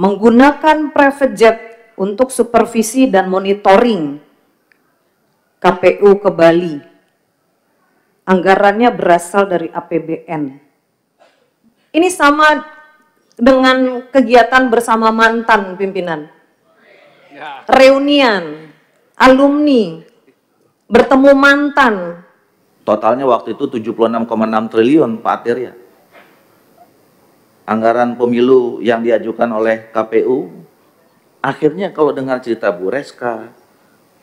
menggunakan private jet untuk supervisi dan monitoring KPU ke Bali. Anggarannya berasal dari APBN. Ini sama dengan kegiatan bersama mantan pimpinan. Reunian, alumni, bertemu mantan. Totalnya waktu itu 76,6 triliun, Pak Ateria. Anggaran pemilu yang diajukan oleh KPU, akhirnya kalau dengar cerita Bu Reska,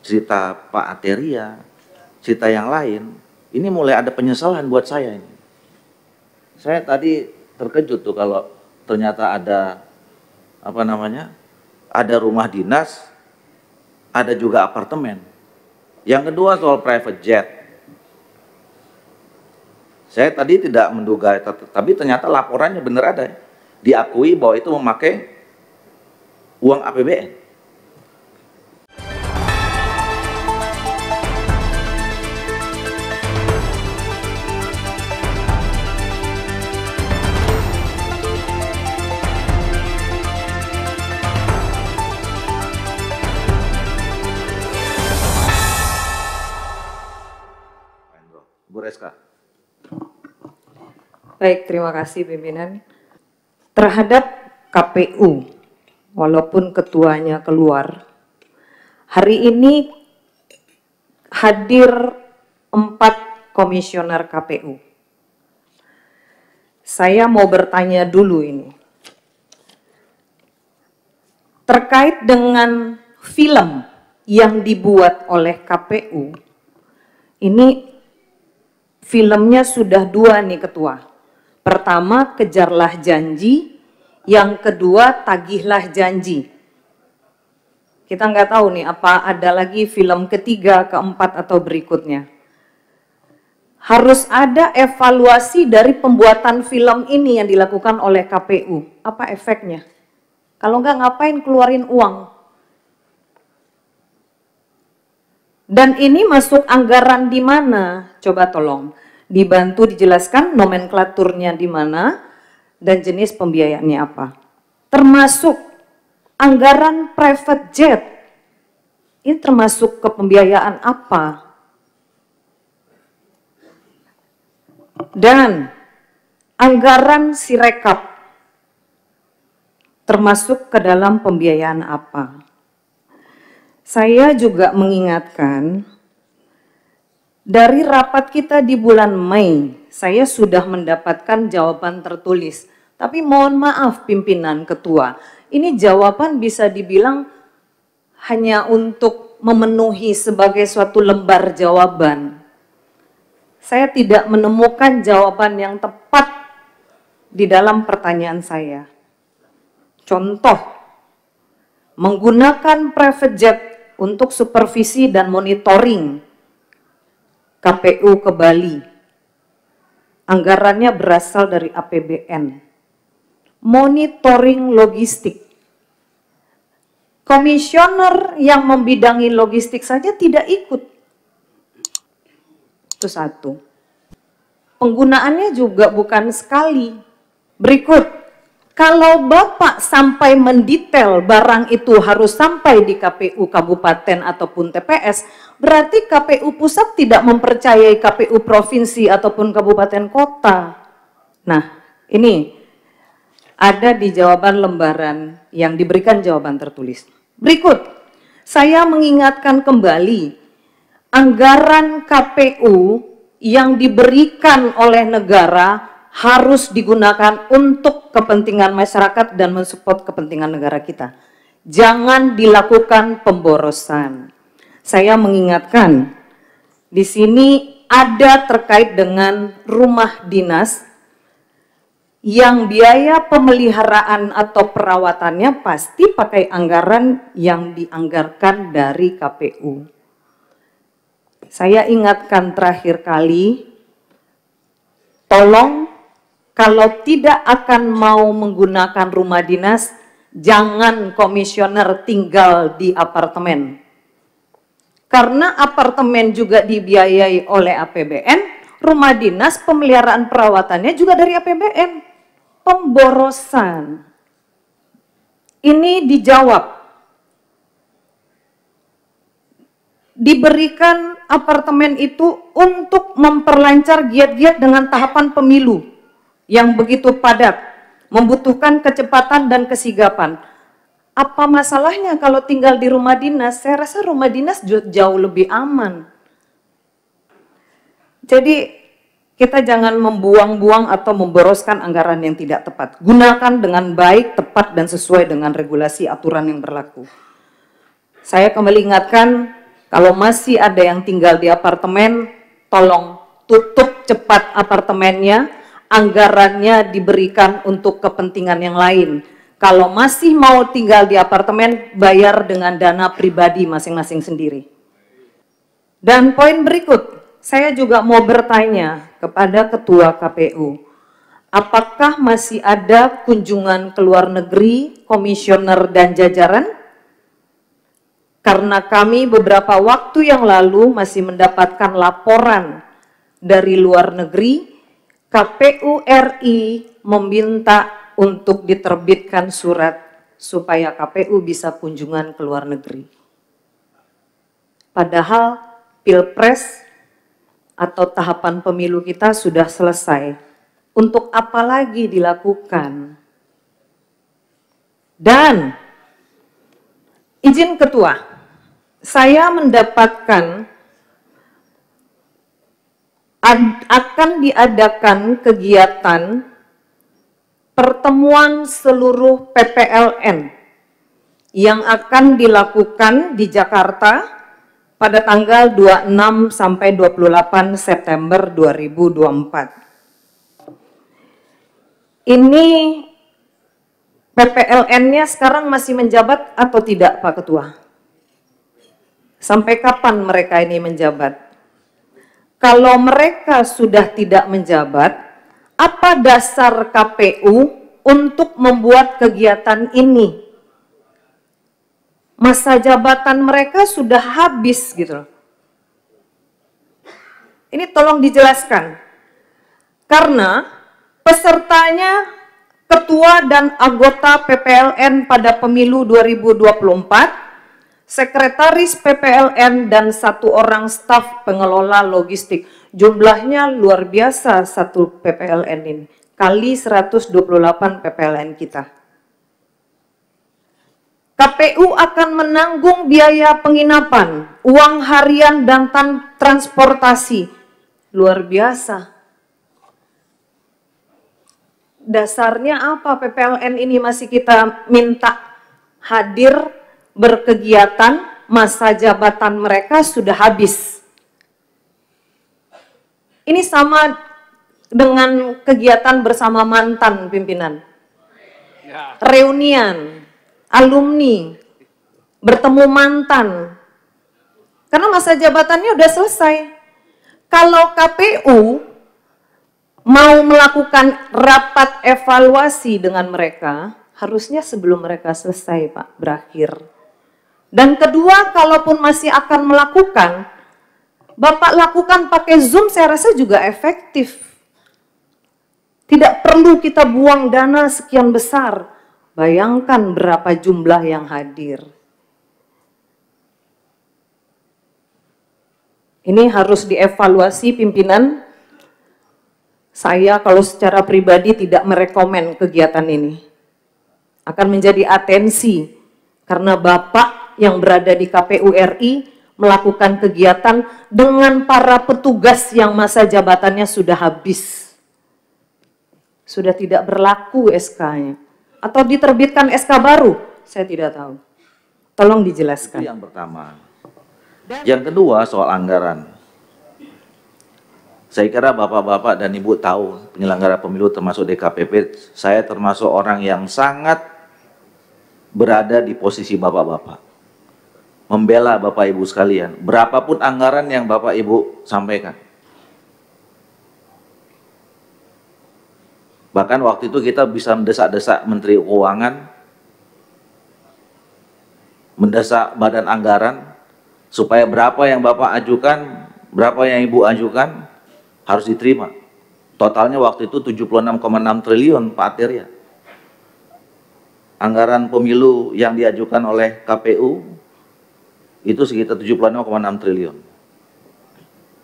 cerita Pak Ateria, cerita yang lain, ini mulai ada penyesalan buat saya ini. Saya tadi terkejut tuh kalau ternyata ada ada rumah dinas, ada juga apartemen. Yang kedua soal private jet. Saya tadi tidak menduga, tapi ternyata laporannya benar ada. Diakui bahwa itu memakai uang APBN. Bu Reska. Baik, terima kasih pimpinan. Terhadap KPU, walaupun ketuanya keluar, hari ini hadir 4 komisioner KPU. Saya mau bertanya dulu ini. Terkait dengan film yang dibuat oleh KPU, ini filmnya sudah 2 nih Ketua. Pertama, Kejarlah Janji, yang kedua, Tagihlah Janji. Kita nggak tahu nih apa ada lagi film ketiga, keempat atau berikutnya. Harus ada evaluasi dari pembuatan film ini yang dilakukan oleh KPU. Apa efeknya? Kalau nggak ngapain keluarin uang? Dan ini masuk anggaran di mana? Coba tolong dibantu dijelaskan nomenklaturnya di mana dan jenis pembiayaannya apa. Termasuk anggaran private jet. Ini termasuk ke pembiayaan apa? Dan anggaran Sirekap termasuk ke dalam pembiayaan apa? Saya juga mengingatkan, dari rapat kita di bulan Mei, saya sudah mendapatkan jawaban tertulis. Tapi mohon maaf pimpinan ketua, ini jawaban bisa dibilang hanya untuk memenuhi sebagai suatu lembar jawaban. Saya tidak menemukan jawaban yang tepat di dalam pertanyaan saya. Contoh, menggunakan private jet untuk supervisi dan monitoring KPU ke Bali. Anggarannya berasal dari APBN. Monitoring logistik. Komisioner yang membidangi logistik saja tidak ikut. Itu satu. Penggunaannya juga bukan sekali. Berikut. Kalau Bapak sampai mendetail barang itu harus sampai di KPU Kabupaten ataupun TPS, berarti KPU Pusat tidak mempercayai KPU Provinsi ataupun Kabupaten Kota. Nah, ini ada di jawaban lembaran yang diberikan jawaban tertulis. Berikut, saya mengingatkan kembali, anggaran KPU yang diberikan oleh negara harus digunakan untuk kepentingan masyarakat dan mensupport kepentingan negara kita. Jangan dilakukan pemborosan. Saya mengingatkan, di sini ada terkait dengan rumah dinas yang biaya pemeliharaan atau perawatannya pasti pakai anggaran yang dianggarkan dari KPU. Saya ingatkan terakhir kali, tolong kalau tidak akan mau menggunakan rumah dinas, jangan komisioner tinggal di apartemen. Karena apartemen juga dibiayai oleh APBN, rumah dinas pemeliharaan perawatannya juga dari APBN. Pemborosan. ini dijawab. Diberikan apartemen itu untuk memperlancar giat-giat dengan tahapan pemilu yang begitu padat, membutuhkan kecepatan dan kesigapan. Apa masalahnya kalau tinggal di rumah dinas? Saya rasa rumah dinas jauh lebih aman. Jadi kita jangan membuang-buang atau memboroskan anggaran yang tidak tepat. Gunakan dengan baik, tepat, dan sesuai dengan regulasi aturan yang berlaku. Saya kembali ingatkan, kalau masih ada yang tinggal di apartemen, tolong tutup cepat apartemennya, anggarannya diberikan untuk kepentingan yang lain. Kalau masih mau tinggal di apartemen, bayar dengan dana pribadi masing-masing sendiri. Dan poin berikut, saya juga mau bertanya kepada Ketua KPU, apakah masih ada kunjungan ke luar negeri, komisioner dan jajaran? Karena kami beberapa waktu yang lalu masih mendapatkan laporan dari luar negeri, KPU RI meminta untuk diterbitkan surat supaya KPU bisa kunjungan ke luar negeri. Padahal Pilpres atau tahapan pemilu kita sudah selesai. Untuk apa lagi dilakukan? Dan izin Ketua, saya mendapatkan akan diadakan kegiatan pertemuan seluruh PPLN yang akan dilakukan di Jakarta pada tanggal 26 sampai 28 September 2024. Ini PPLN-nya sekarang masih menjabat atau tidak, Pak Ketua? Sampai kapan mereka ini menjabat? Kalau mereka sudah tidak menjabat, apa dasar KPU untuk membuat kegiatan ini? Masa jabatan mereka sudah habis gitu loh. Ini tolong dijelaskan. Karena pesertanya ketua dan anggota PPLN pada pemilu 2024, sekretaris PPLN dan 1 orang staf pengelola logistik. Jumlahnya luar biasa satu PPLN ini, kali 128 PPLN kita. KPU akan menanggung biaya penginapan, uang harian dan transportasi. Luar biasa. Dasarnya apa PPLN ini masih kita minta hadir berkegiatan, masa jabatan mereka sudah habis. Ini sama dengan kegiatan bersama mantan pimpinan. Reunian, alumni, bertemu mantan. Karena masa jabatannya udah selesai. Kalau KPU mau melakukan rapat evaluasi dengan mereka, harusnya sebelum mereka selesai, Pak, berakhir. Dan kedua, kalaupun masih akan melakukan, Bapak lakukan pakai Zoom, saya rasa juga efektif. Tidak perlu kita buang dana sekian besar. Bayangkan berapa jumlah yang hadir. Ini harus dievaluasi pimpinan. Saya kalau secara pribadi tidak merekomen kegiatan ini. Akan menjadi atensi karena Bapak yang berada di KPU RI melakukan kegiatan dengan para petugas yang masa jabatannya sudah habis. Sudah tidak berlaku SK-nya. Atau diterbitkan SK baru, saya tidak tahu. Tolong dijelaskan. Itu yang pertama. Yang kedua soal anggaran. Saya kira Bapak-Bapak dan Ibu tahu penyelenggara pemilu termasuk DKPP, saya termasuk orang yang sangat berada di posisi Bapak-Bapak. Membela Bapak Ibu sekalian, berapapun anggaran yang Bapak Ibu sampaikan. Bahkan waktu itu kita bisa mendesak-desak Menteri Keuangan, mendesak Badan Anggaran, supaya berapa yang Bapak ajukan, berapa yang Ibu ajukan, harus diterima. Totalnya waktu itu 76,6 triliun, Pak Ateria. anggaran pemilu yang diajukan oleh KPU itu sekitar 76,6 triliun.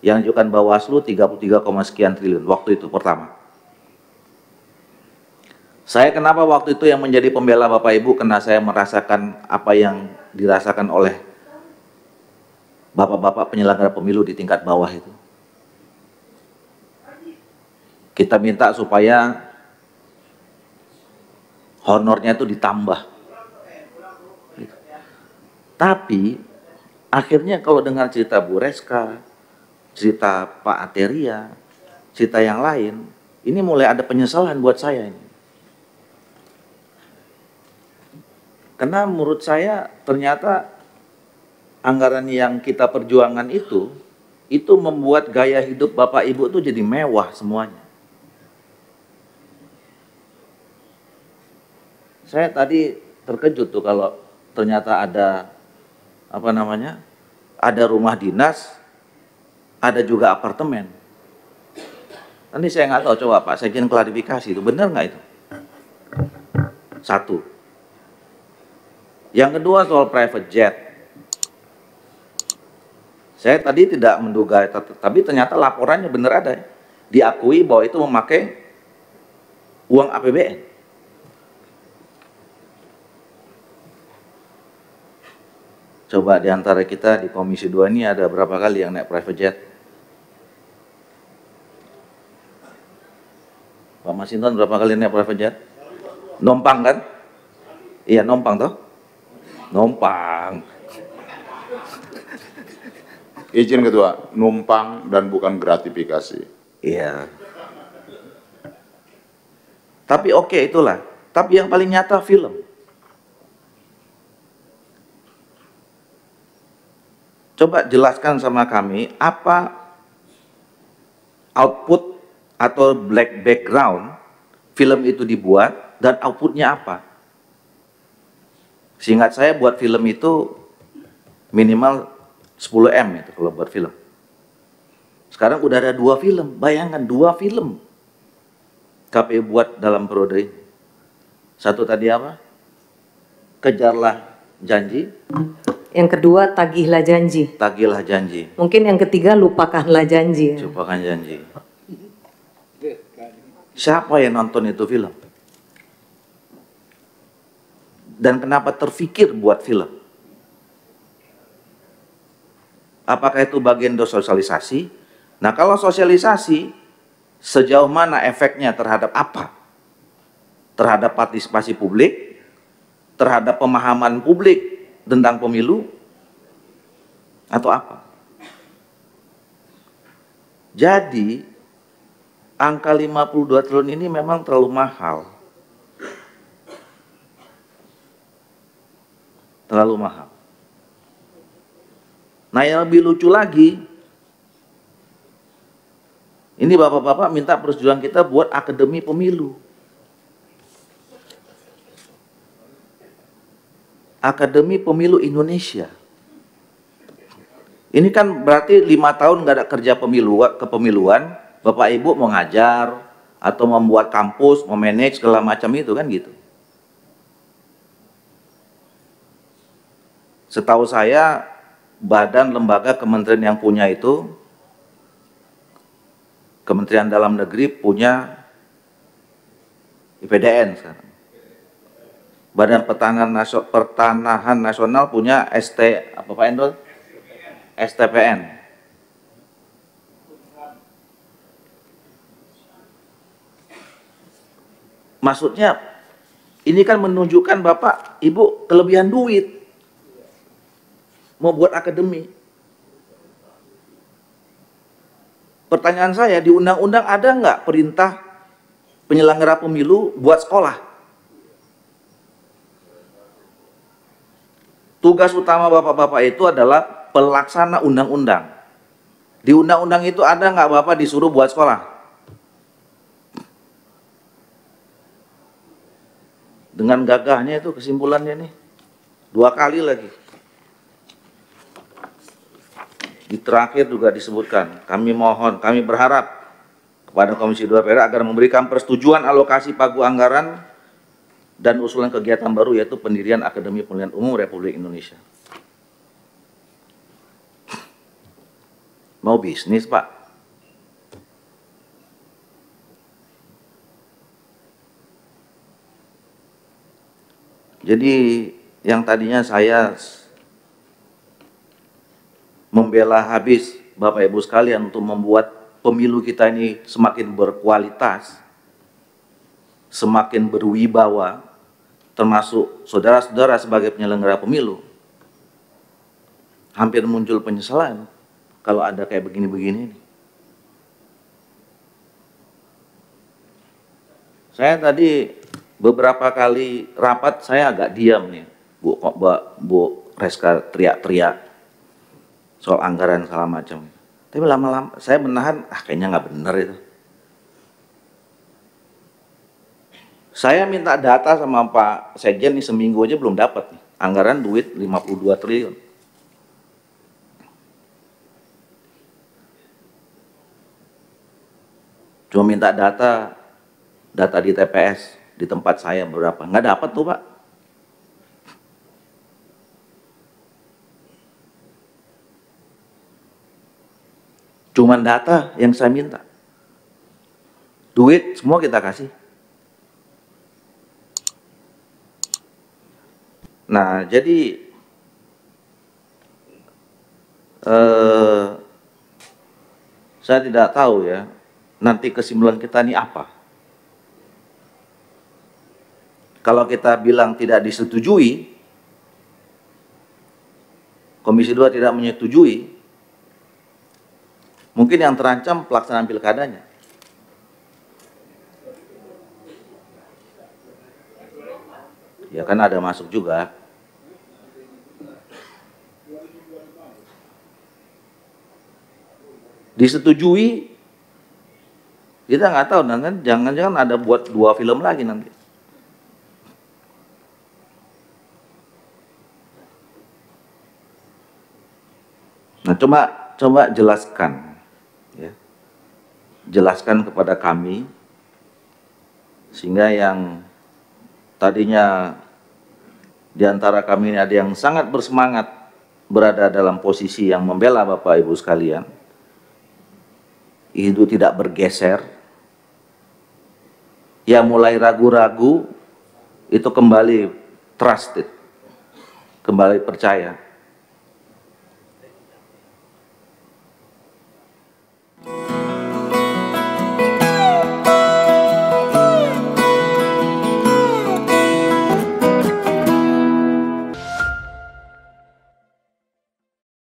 Yang diajukan Bawaslu 33, sekian triliun waktu itu pertama. Saya kenapa waktu itu yang menjadi pembela Bapak Ibu, karena saya merasakan apa yang dirasakan oleh bapak-bapak penyelenggara pemilu di tingkat bawah itu. Kita minta supaya honornya itu ditambah. Tapi akhirnya kalau dengar cerita Bu Reska, cerita Pak Ateria, cerita yang lain, ini mulai ada penyesalan buat saya ini. Karena menurut saya ternyata anggaran yang kita perjuangan itu membuat gaya hidup Bapak Ibu itu jadi mewah semuanya. Saya tadi terkejut tuh kalau ternyata ada ada rumah dinas, ada juga apartemen. Nanti saya nggak tahu, coba Pak Sekjen klarifikasi itu benar nggak itu? Satu. Yang kedua soal private jet. Saya tadi tidak menduga, tapi ternyata laporannya benar ada. Diakui bahwa itu memakai uang APBN. Coba di antara kita di Komisi 2 ini ada berapa kali yang naik private jet? Pak Masinton berapa kali naik private jet? Nompang kan? Iya, nompang toh? Nompang. Izin Ketua, numpang dan bukan gratifikasi. Iya. Tapi oke, itulah. Tapi yang paling nyata film. Coba jelaskan sama kami apa output atau black background film itu dibuat dan outputnya apa. Seingat saya buat film itu minimal 10 M itu kalau buat film. Sekarang udah ada 2 film, bayangkan 2 film KPU buat dalam periode ini. Satu tadi apa? Kejarlah janji. Yang kedua, tagihlah janji. Tagihlah janji. Mungkin yang ketiga, lupakanlah janji. Lupakan janji. Siapa yang nonton itu film? Dan kenapa terfikir buat film? Apakah itu bagian dari sosialisasi? Nah, kalau sosialisasi, sejauh mana efeknya terhadap apa? Terhadap partisipasi publik, terhadap pemahaman publik tentang pemilu, atau apa? Jadi, angka 52 triliun ini memang terlalu mahal. Terlalu mahal. Nah, yang lebih lucu lagi, ini bapak-bapak minta persetujuan kita buat akademi pemilu. Akademi Pemilu Indonesia. Ini kan berarti 5 tahun nggak ada kerja kepemiluan, Bapak Ibu mau ngajar atau membuat kampus, memanage segala macam itu kan gitu. Setahu saya badan lembaga kementerian yang punya itu, Kementerian Dalam Negeri punya IPDN sekarang. Badan Pertanahan Nasional punya apa Pak Endol? STPN. Maksudnya ini kan menunjukkan Bapak Ibu kelebihan duit mau buat akademi. Pertanyaan saya, di undang-undang ada nggak perintah penyelenggara pemilu buat sekolah? Tugas utama bapak-bapak itu adalah pelaksana undang-undang. Di undang-undang itu ada nggak Bapak disuruh buat sekolah? Dengan gagahnya itu kesimpulannya nih. 2 kali lagi. Di terakhir juga disebutkan, kami mohon, kami berharap kepada Komisi 2 DPR agar memberikan persetujuan alokasi pagu anggaran dan usulan kegiatan baru yaitu pendirian Akademi Pemilihan Umum Republik Indonesia. Mau bisnis, Pak? Jadi yang tadinya saya membela habis Bapak Ibu sekalian untuk membuat pemilu kita ini semakin berkualitas, semakin berwibawa, termasuk saudara-saudara sebagai penyelenggara pemilu, hampir muncul penyesalan kalau ada kayak begini-begini. Saya tadi beberapa kali rapat saya agak diam nih, Bu Reska teriak-teriak soal anggaran segala macam. Tapi lama-lama saya menahan, kayaknya nggak benar itu. Saya minta data sama Pak Sekjen nih seminggu aja belum dapat nih. Anggaran duit 52 triliun. Cuma minta data di TPS di tempat saya berapa, nggak dapat tuh Pak. Cuman data yang saya minta. Duit semua kita kasih. Nah, jadi saya tidak tahu ya, nanti kesimpulan kita ini apa. Kalau kita bilang tidak disetujui, Komisi 2 tidak menyetujui, mungkin yang terancam pelaksanaan pilkadanya. Ya kan ada masuk juga. Disetujui, kita nggak tahu, nanti jangan-jangan ada buat 2 film lagi nanti. Nah, coba jelaskan, ya, jelaskan kepada kami, sehingga yang tadinya di antara kami ini ada yang sangat bersemangat berada dalam posisi yang membela Bapak Ibu sekalian, itu tidak bergeser, ya mulai ragu-ragu, itu kembali trusted, kembali percaya.